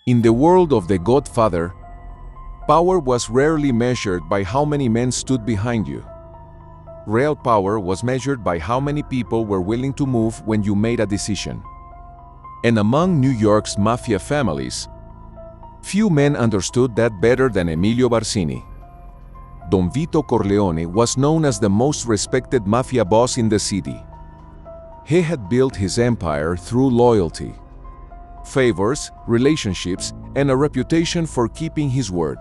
In the world of The Godfather, power was rarely measured by how many men stood behind you. Real power was measured by how many people were willing to move when you made a decision. And among New York's mafia families, few men understood that better than Emilio Barzini. Don Vito Corleone was known as the most respected mafia boss in the city. He had built his empire through loyalty, favors, relationships, and a reputation for keeping his word.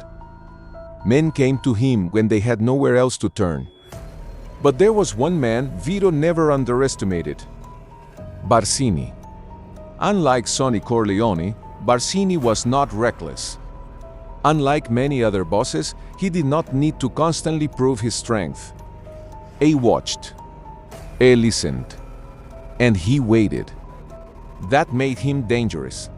Men came to him when they had nowhere else to turn. But there was one man Vito never underestimated: Barzini. Unlike Sonny Corleone, Barzini was not reckless. Unlike many other bosses, he did not need to constantly prove his strength. He watched, he listened, and he waited. That made him dangerous.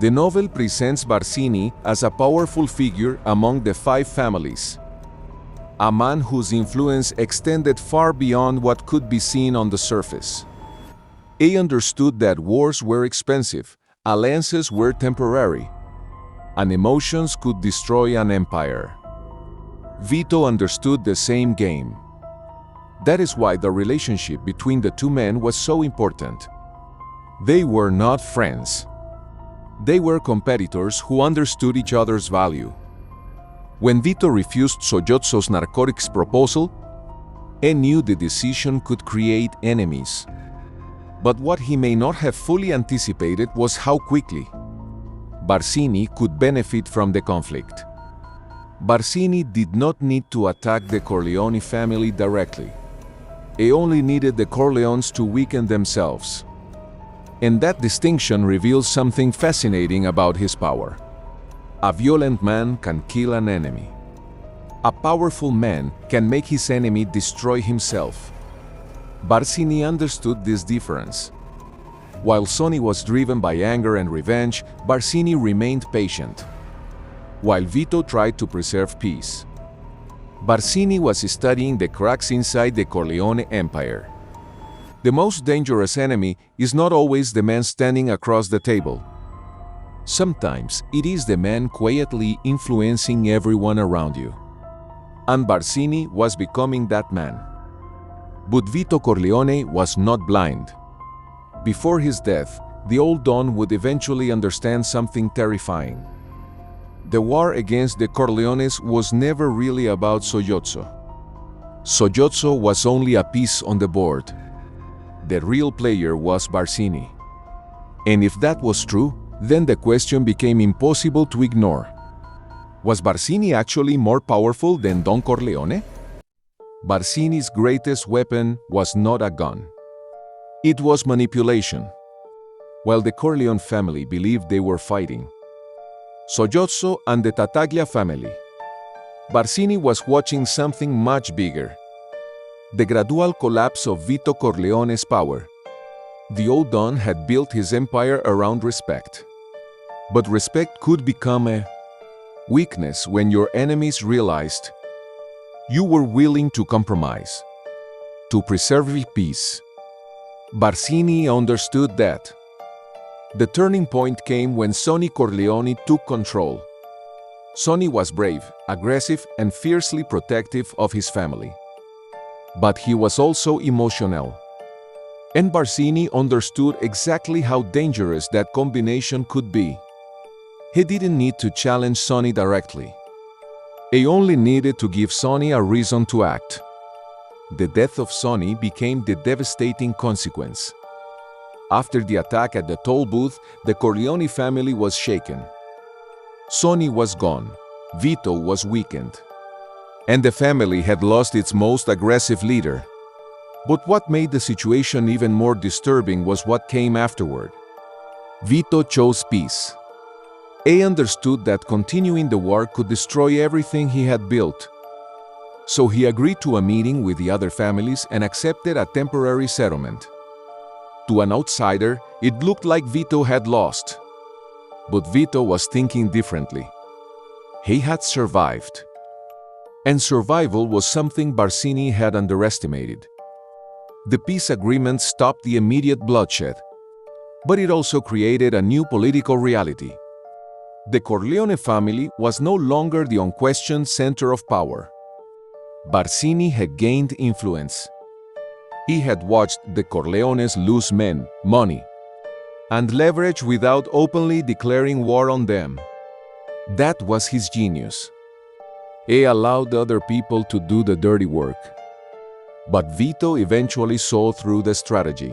The novel presents Barzini as a powerful figure among the five families, a man whose influence extended far beyond what could be seen on the surface. He understood that wars were expensive, alliances were temporary, and emotions could destroy an empire. Vito understood the same game. That is why the relationship between the two men was so important. They were not friends. They were competitors who understood each other's value. When Vito refused Sollozzo's narcotics proposal, he knew the decision could create enemies. But what he may not have fully anticipated was how quickly Barzini could benefit from the conflict. Barzini did not need to attack the Corleone family directly. He only needed the Corleones to weaken themselves. And that distinction reveals something fascinating about his power. A violent man can kill an enemy. A powerful man can make his enemy destroy himself. Barzini understood this difference. While Sonny was driven by anger and revenge, Barzini remained patient. While Vito tried to preserve peace, Barzini was studying the cracks inside the Corleone empire. The most dangerous enemy is not always the man standing across the table. Sometimes it is the man quietly influencing everyone around you. And Barzini was becoming that man. But Vito Corleone was not blind. Before his death, the old Don would eventually understand something terrifying. The war against the Corleones was never really about Sollozzo. Sollozzo was only a piece on the board. The real player was Barzini. And if that was true, then the question became impossible to ignore. Was Barzini actually more powerful than Don Corleone? Barzini's greatest weapon was not a gun. It was manipulation. While the Corleone family believed they were fighting Sollozzo and the Tattaglia family, Barzini was watching something much bigger: the gradual collapse of Vito Corleone's power. The old Don had built his empire around respect. But respect could become a weakness when your enemies realized you were willing to compromise to preserve peace. Barzini understood that. The turning point came when Sonny Corleone took control. Sonny was brave, aggressive, and fiercely protective of his family. But he was also emotional. And Barzini understood exactly how dangerous that combination could be. He didn't need to challenge Sonny directly. He only needed to give Sonny a reason to act. The death of Sonny became the devastating consequence. After the attack at the toll booth, the Corleone family was shaken. Sonny was gone. Vito was weakened. And the family had lost its most aggressive leader. But what made the situation even more disturbing was what came afterward. Vito chose peace. He understood that continuing the war could destroy everything he had built. So he agreed to a meeting with the other families and accepted a temporary settlement. To an outsider, it looked like Vito had lost. But Vito was thinking differently. He had survived. And survival was something Barzini had underestimated. The peace agreement stopped the immediate bloodshed, but it also created a new political reality. The Corleone family was no longer the unquestioned center of power. Barzini had gained influence. He had watched the Corleones lose men, money, and leverage without openly declaring war on them. That was his genius. He allowed other people to do the dirty work. But Vito eventually saw through the strategy.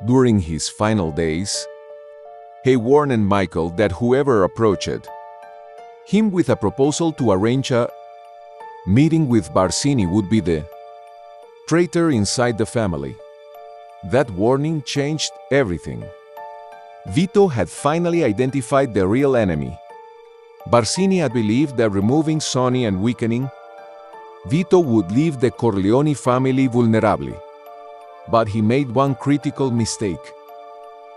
During his final days, he warned Michael that whoever approached him with a proposal to arrange a meeting with Barzini would be the traitor inside the family. That warning changed everything. Vito had finally identified the real enemy. Barzini had believed that removing Sonny and weakening Vito would leave the Corleone family vulnerable. But he made one critical mistake.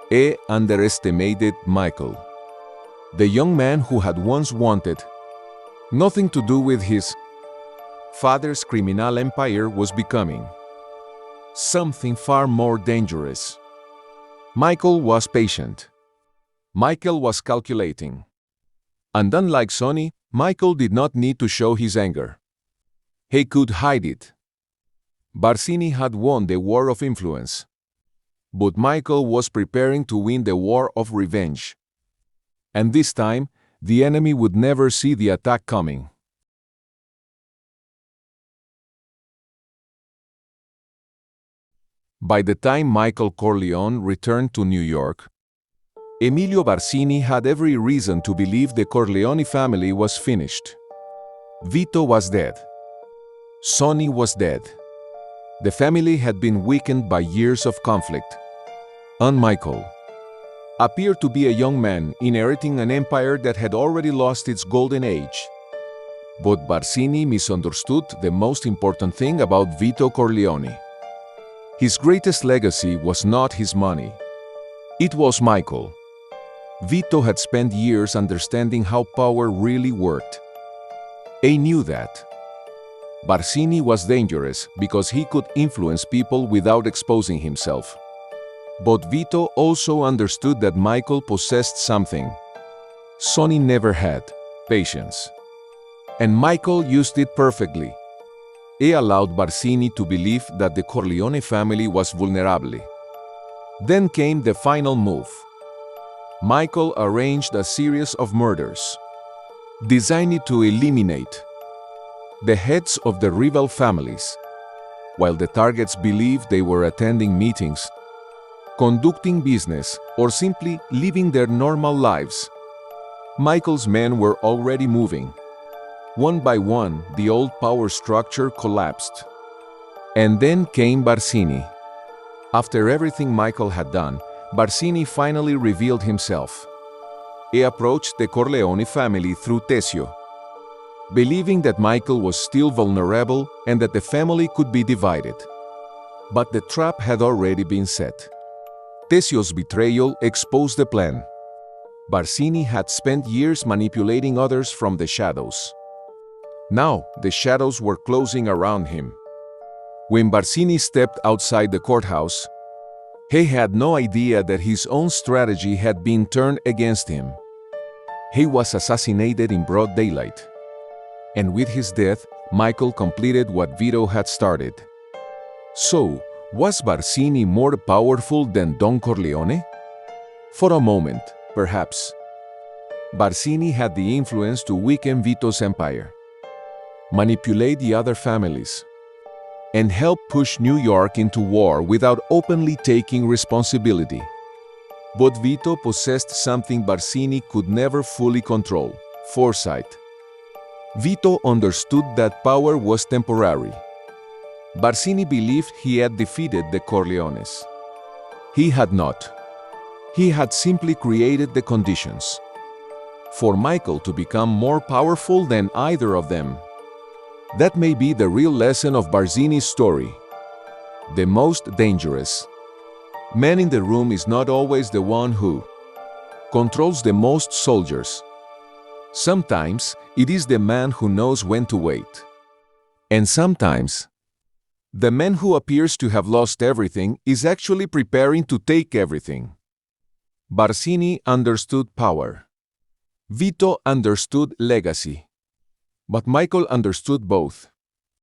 He underestimated Michael. The young man who had once wanted nothing to do with his father's criminal empire was becoming something far more dangerous. Michael was patient. Michael was calculating. And unlike Sonny, Michael did not need to show his anger. He could hide it. Barzini had won the war of influence. But Michael was preparing to win the war of revenge. And this time, the enemy would never see the attack coming. By the time Michael Corleone returned to New York, Emilio Barzini had every reason to believe the Corleone family was finished. Vito was dead. Sonny was dead. The family had been weakened by years of conflict. And Michael appeared to be a young man inheriting an empire that had already lost its golden age. But Barzini misunderstood the most important thing about Vito Corleone. His greatest legacy was not his money. It was Michael. Vito had spent years understanding how power really worked. He knew that Barzini was dangerous because he could influence people without exposing himself. But Vito also understood that Michael possessed something Sonny never had: patience. And Michael used it perfectly. He allowed Barzini to believe that the Corleone family was vulnerable. Then came the final move. Michael arranged a series of murders, designed to eliminate the heads of the rival families, while the targets believed they were attending meetings, conducting business, or simply living their normal lives. Michael's men were already moving. One by one, the old power structure collapsed. And then came Barzini. After everything Michael had done, Barzini finally revealed himself. He approached the Corleone family through Tessio, believing that Michael was still vulnerable and that the family could be divided. But the trap had already been set. Tessio's betrayal exposed the plan. Barzini had spent years manipulating others from the shadows. Now, the shadows were closing around him. When Barzini stepped outside the courthouse, he had no idea that his own strategy had been turned against him. He was assassinated in broad daylight. And with his death, Michael completed what Vito had started. So, was Barzini more powerful than Don Corleone? For a moment, perhaps. Barzini had the influence to weaken Vito's empire, manipulate the other families, and help push New York into war without openly taking responsibility. But Vito possessed something Barzini could never fully control: foresight. Vito understood that power was temporary. Barzini believed he had defeated the Corleones. He had not. He had simply created the conditions for Michael to become more powerful than either of them. That may be the real lesson of Barzini's story. The most dangerous man in the room is not always the one who controls the most soldiers. Sometimes it is the man who knows when to wait. And sometimes the man who appears to have lost everything is actually preparing to take everything. Barzini understood power. Vito understood legacy. But Michael understood both.